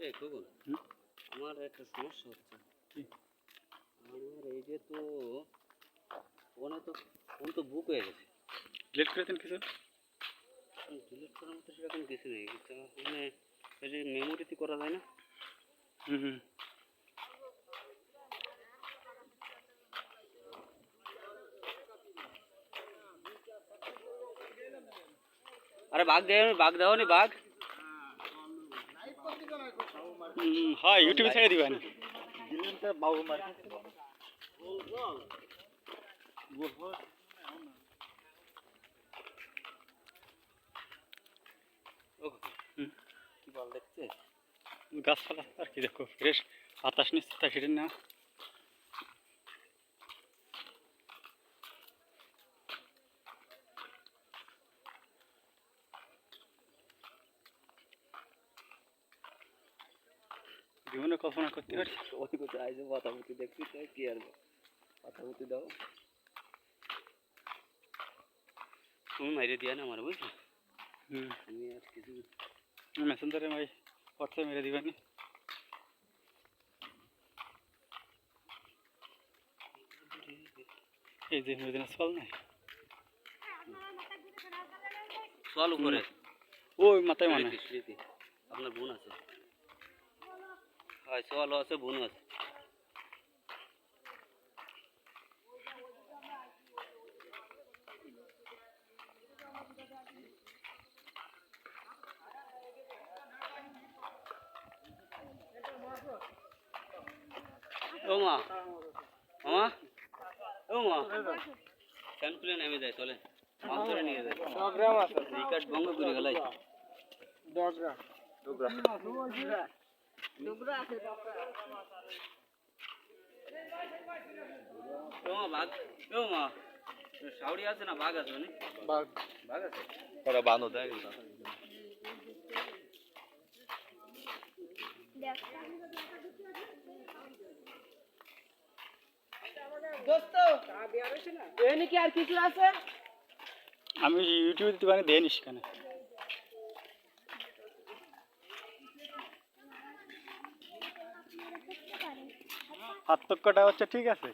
এই খোকন, আমার একটা সমস্যা হচ্ছে। কি? আমার এই যে তো ফোন তো বুক হয়ে গেছে। ডিলিট করে দেন কিছু। ডিলিট করার মতো সেরকম কিছু নেই, তো মানে এই যে মেমোরিতে করা যায় না। হুম। আরে বাঘ দাও নি বাঘ। হয় ইউটিউবে ছেড়ে দিবেন। কি বল দেখছে? গাছপালা আর কি দেখো, ফ্রেশ বাতাস নিচ্ছে, তা সেটা না। জীবনে কল্পনা করতে পারি। অতি কোথায় আইসে পাতাপুতি দেখছি, তো কি আর পাতাপুতি দাও। তুমি মাইরে দিয়া না আমার, বুঝলি? আমি আর কিছু মেসেঞ্জারে ভাই হোয়াটসঅ্যাপ মেরে দিবেন। এই যে মেদিনা চল নাই, চল উপরে ওই মাথায় মানে স্মৃতি আপনার বোন আছে। হয় চল আছে, বোন আছে। ও মা, মামা, ও মা, ফ্যান খুলে নেমে যায়, চলে মাছ ধরে নিয়ে যায়। রিকার্ড ভঙ্গ করে গেলাই। ও মা বাঘ, ও মা সাউরি আছে না বাঘ আছে? মানে বাঘ আছে, ওরা বাঁধো দেয় আমি ইউটিউবে দিতে পারি, দেয় নিস কেন? পার্থক্যটা হচ্ছে ঠিক আছে,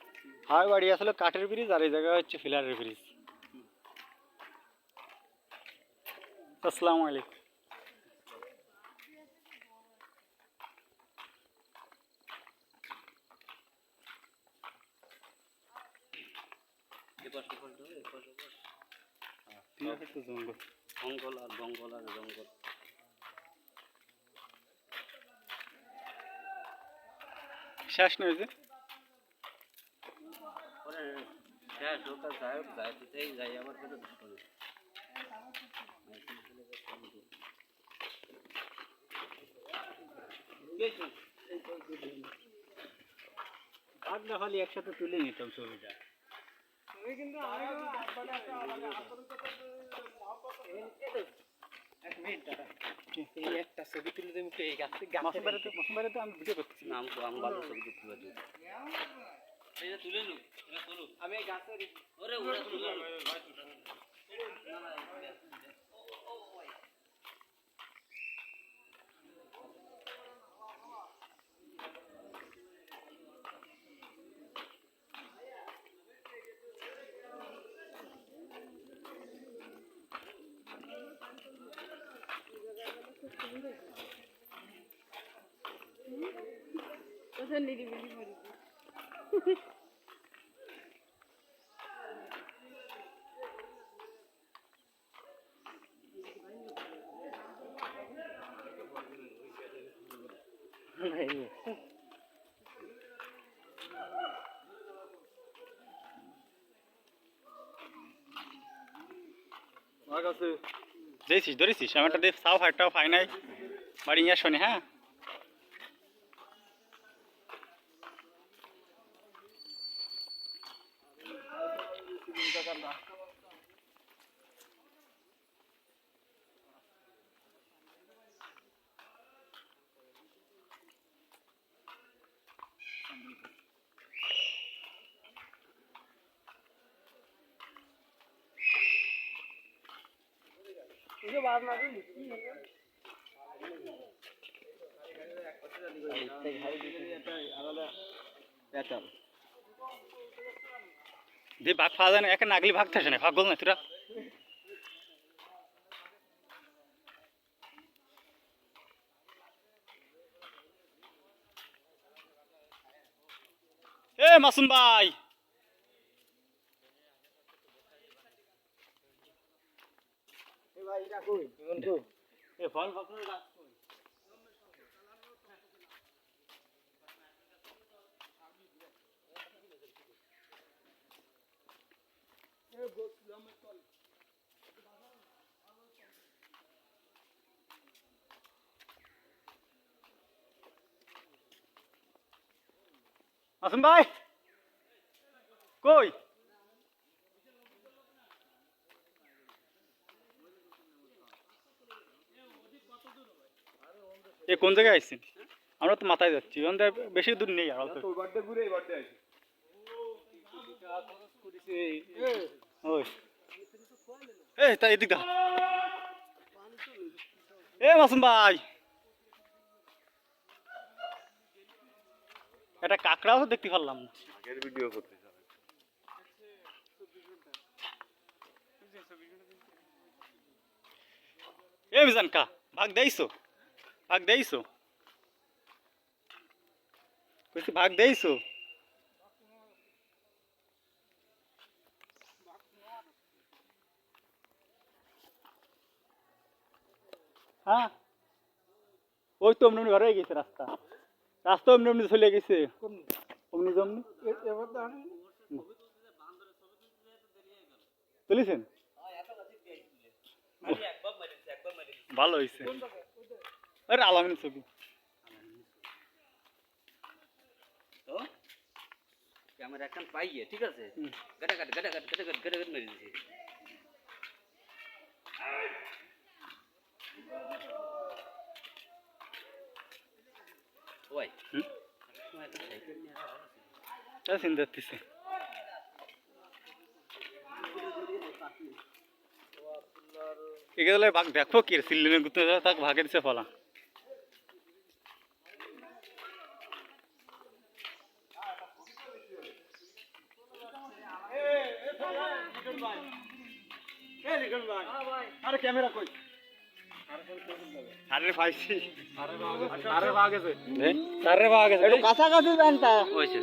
হয় বাড়ি আসলে কাঠের ব্রিজ আর এই জায়গায় হচ্ছে ফিলারের ব্রিজ। আসসালামু আলাইকুম। জঙ্গল জঙ্গল আর জঙ্গল আর জঙ্গল। শেষ নেই যে শেষ হোক আর যাই হোক, যাইতেই যাই আমার কাছে দুষ্কর্ম। বাঘ না হলে একসাথে তুলে নিতাম ছবিটা। একটা ছবি তুলে দেবো এই গাছে। মাসুমবাড়িতে তো আমি ভিডিও করতেছি। নাম তো আমি ভালো ছবি তুলতে পারি। এই যে তুলে নো, আমি এই গাছের ওরে ওরে তুলে নো। ধরেছিস ধরেছিস, আমারটা দেখ সাও হাটটাও ফাই নাই বাড়ি নিয়ে শোনে। হ্যাঁ যে ভাগ পাওয়া যায় না একে নাগলি ভাগ থাকে না ভাগ গল না তোরা এ মাসুম ভাই এ ফল ফল মাসুম ভাই কই এ কোন জায়গায় আইছেন আমরা তো মাথায় যাচ্ছি ওখানে বেশি দূর নেই আর অল্প ওই এ তা এদিক দা এ মাসুম ভাই এটা কাকড়াও তো দেখতে পারলাম না আগের ভিডিও করতে চাই এ মিজান কা ভাগ দেইছো কইছি ভাগ দেইছো হ্যাঁ ওই তো অমনি ঘরে গেছে রাস্তা অমনি চলে গেছে অমনি জমনি চলেছেন ভালো হয়েছে আরে আলামিনের ছবি তো ক্যামেরা এখন পাইয়ে ঠিক আছে গাটা মেরে দিয়েছি ওই চিন্তা করতেছি এগুলো ভাগ দেখো কি সিলিনে গুতে তাক ভাগে দিছে ফলা আরে ক্যামেরা কই আরে পাইছি আরে ভাগ গেছে একটু কাছাকাছি জানতা ওইছে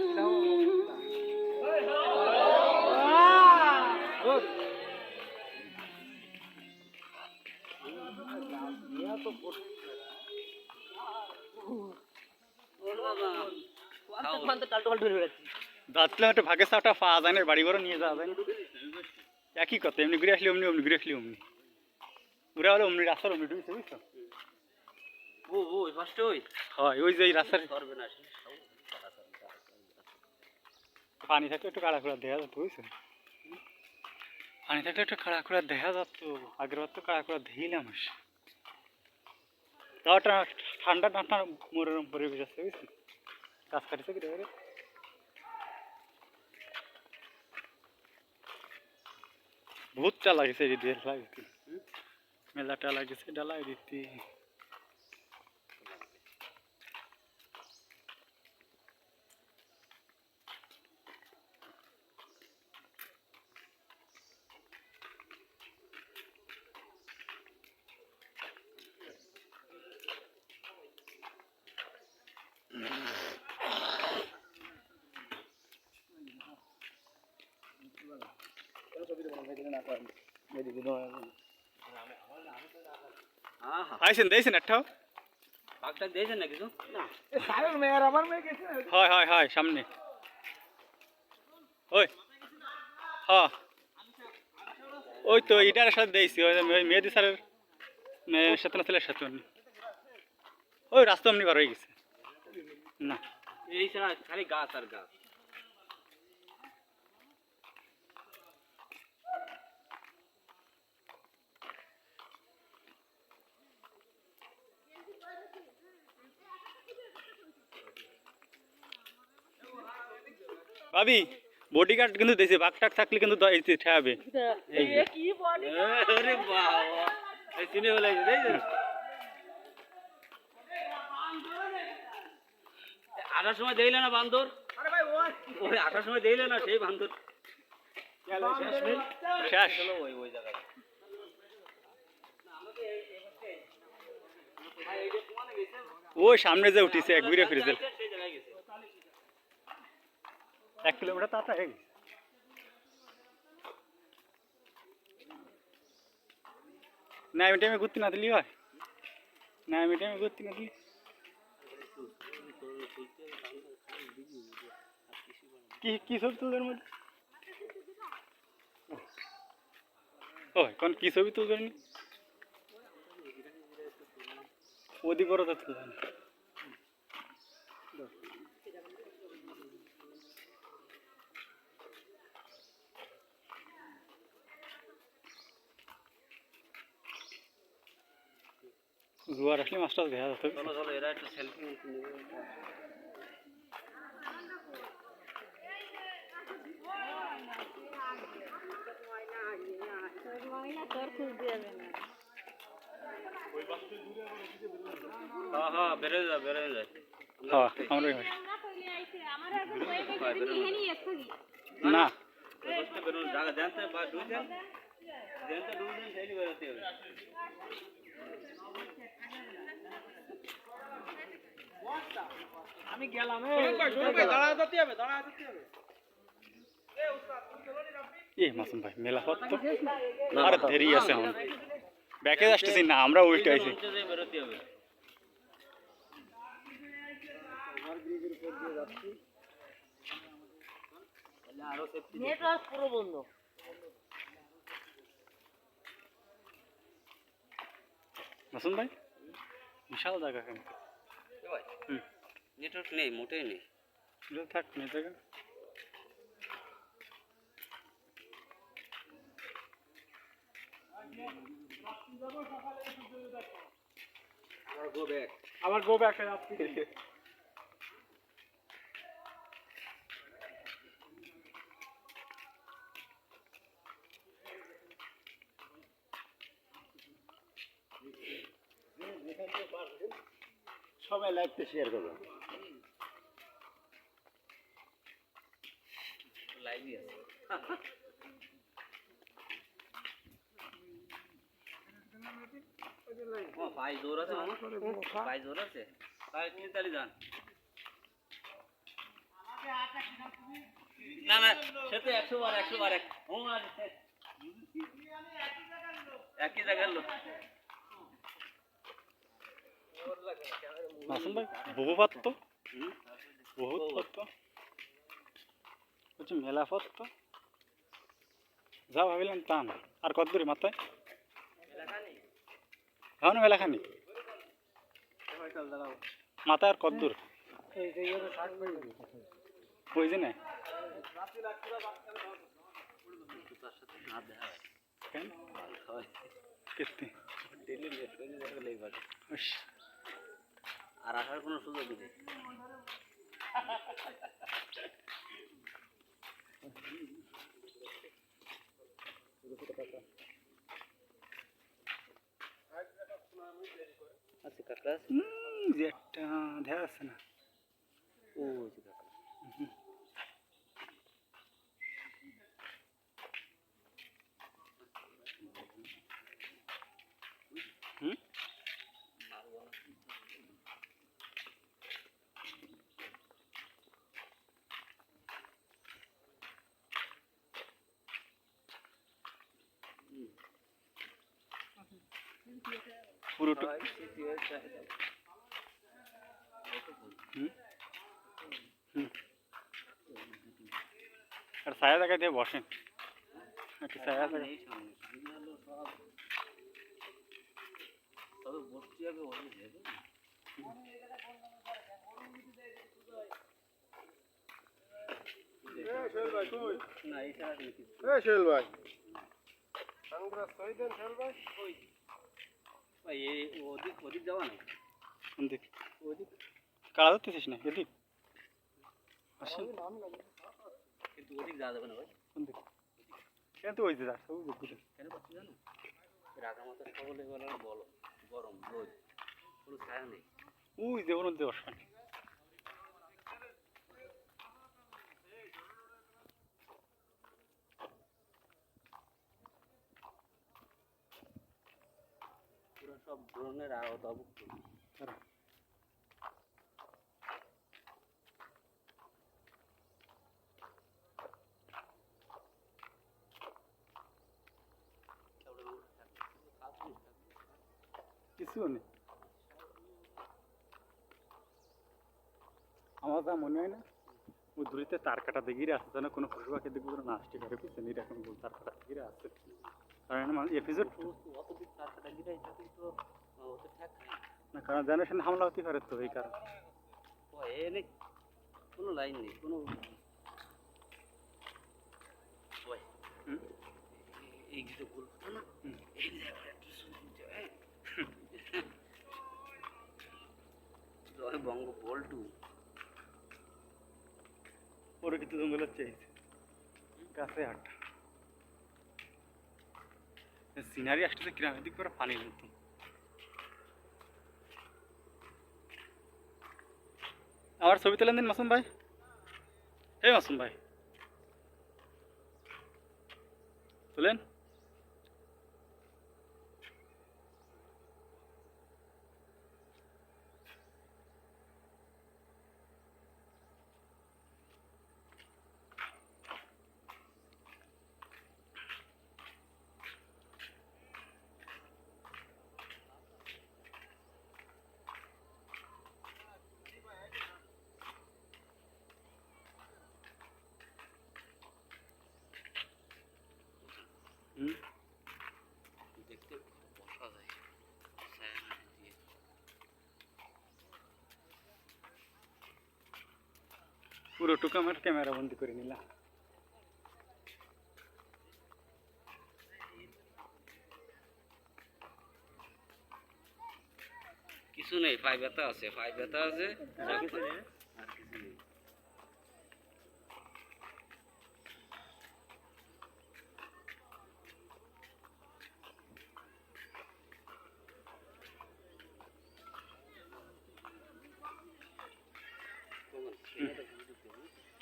দাঁতলে একটা ভাগে সাটা পাওয়া যায় না বাড়ি ঘরে নিয়ে যাওয়া যায় না একই কথা এমনি ঘুরে আসলে অমনি ঘুরে আসলে অমনি ঘুরে হলে অমনি রাস্তার অমনি ঢুকেছে বুঝছো ওই ফার্স্টে ওই হয় ওই যে এই রাস্তার করবে না পানি থাকলে একটু কাড়া খোড়া দেখা যেত বুঝছো পানি থাকলে একটু কাড়া খোড়া দেখা যেত আগের বার তো কাড়া খোড়া দেখলাম তাও ঠান্ডা ঠান্ডা মনোরম পরিবেশ আছে বুঝছো গাছ কাটিছে কি রে বহুতটা লাগিয়েছে এই দিয়ে লাগিয়েছে মেলাটা লাগিয়েছে ডালাই দিতে আইছেন দিয়েছেন একটাও ভাগটা দিয়েছেন না কিছু হয় হয় হয় সামনে ওই হ্যাঁ ওই তো এটার সাথে দিয়েছি ওই মেহেদি স্যারের মেয়ের সাথে না ছেলের সাথে ওই রাস্তা এমনি বার হয়ে গেছে না এই ছাড়া খালি গাছ আর গাছ ভাবি বডিগার্ড কিন্তু দিয়েছে বাঘ টাক থাকলে কিন্তু ঠেয়াবে আরে বাবা এই চিনে বলে আসার সময় দেখলে না বান্দর, ওই আসার সময় দেখলে না সেই বান্দর শেষ ওই ওই জায়গায়। ওই সামনে যে উঠিছে ঘুরে ফিরে দিল সেই জায়গায় গেছে। 1 কিলোমিটার তাড়াতাড়ি হয়ে গেছে। না আমি টাইমে ঘুরতে না দিলি হয়, না আমি টাইমে ঘুরতে না দিলি। কি কি ছবি তুলদের মধ্যে ওই কোন কি ছবি তুলবেন ওদি বড় তো তুলবেন জোয়ার আসলে মাছটা দেখা যেত। চলো চলো এরা একটু সেলফি নেবে। হ্যাঁ হ্যাঁ বেড়ে যায় বেড়ে যায়। হ্যাঁ আমরাই হয় না বেরোন জায়গা জানতে বা দুইজন জানতে দুইজন সেইটি বেরোতে হবে। আমি গেলাম এ মাসুম ভাই মেলা হত তো আর দেরি আছে এখন ব্যাকে আসতেছি না আমরা উল্টে আইছি বেরোতে হবে। নেটওয়ার্ক পুরো বন্ধ। মাসুম ভাই বিশাল জায়গা কিন্তু নেটওয়ার্ক নেই মোটেই নেই। থাক নেই জায়গা আবার গো ব্যাক সবাই লাইভটা শেয়ার করবেন। লাইভই আছে। ও ভাই জোর আছে মামা, ভাই জোর আছে ভাই তুমি তালি যান। না না সে তো 100 বার ও আর একই জায়গার লোক। মাসুম ভাই বহু পাত তো বহুত পাত তো হচ্ছে মেলা পথ তো যা ভাবিলাম তা না। আর কত দূরে মাথায় হ্যাঁ মেলা খানি মাথায় আর কত দূর ওই যে না কেন কেতে আর আসার কোনো সুযোগ নেই। আচ্ছা কাকা যে একটা দেখা আছে না ও কাকা হুম পুরোটা আর ছায়া জায়গায় দিয়ে বসেন একটা ছায়া জায়গা তবে বসতে হবে না এই ছাড়া কিছু সোহেল ভাই সানগ্লাস সই দেন সোহেল ভাই। ভাই এই ওদিক ওদিক যাওয়া না কোন দিক ওদিক কালা ধরতেছিস না এদিক আসেন কিন্তু ওদিক যাওয়া যাবে না ভাই। কোন দিক কেন তো ওই যে রাস্তা ওই দিক কেন পাচ্ছি জানো রাগামাতা সকলে বলে বলো গরম রোদ কোনো ছায়া নেই। ওই যে ওর মধ্যে বসেন সব ধরনের আওতাভুক্ত। কিছু নেই আমার যা মনে হয় না ওই দূরিতে তার কাটা দিঘিরে আছে যেন কোনো পশু পাখি দেখবো না আসতে পারে বুঝছেন এরকম তার কাটা দিঘিরে আছে কারণ এপিসোড অতদিক তার কাটা গিরা এটা কিন্তু ওতে ঠেক নাই। না কারণ জেনারেশন হামলা হতে পারে তো এই কারণে ও এনে কোনো লাইন নেই কোনো ওই এই কিছু বলতো না এই জয় বঙ্গ বল্টু ওরা কিন্তু জঙ্গলের চাইছে গাছে হাঁটা সিনারি আসতেছে কিরাম এদিক করে পানি মতো আবার ছবি তোলেন দিন মাসুম ভাই হে মাসুম ভাই তোলেন দেখতে বসা যায় ছায়া দিয়ে পুরো টুকু আমার ক্যামেরা বন্দি করে নিলাম কিছু নেই পাই ব্যথা আছে আর কিছু নেই।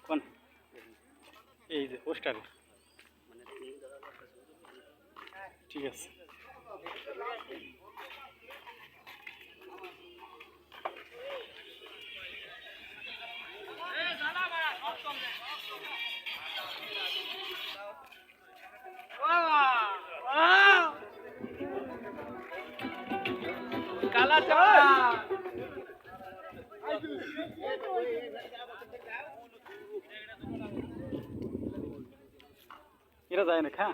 কোন এই যে পোস্টারে ঠিক আছে কালা এরা যায় না খা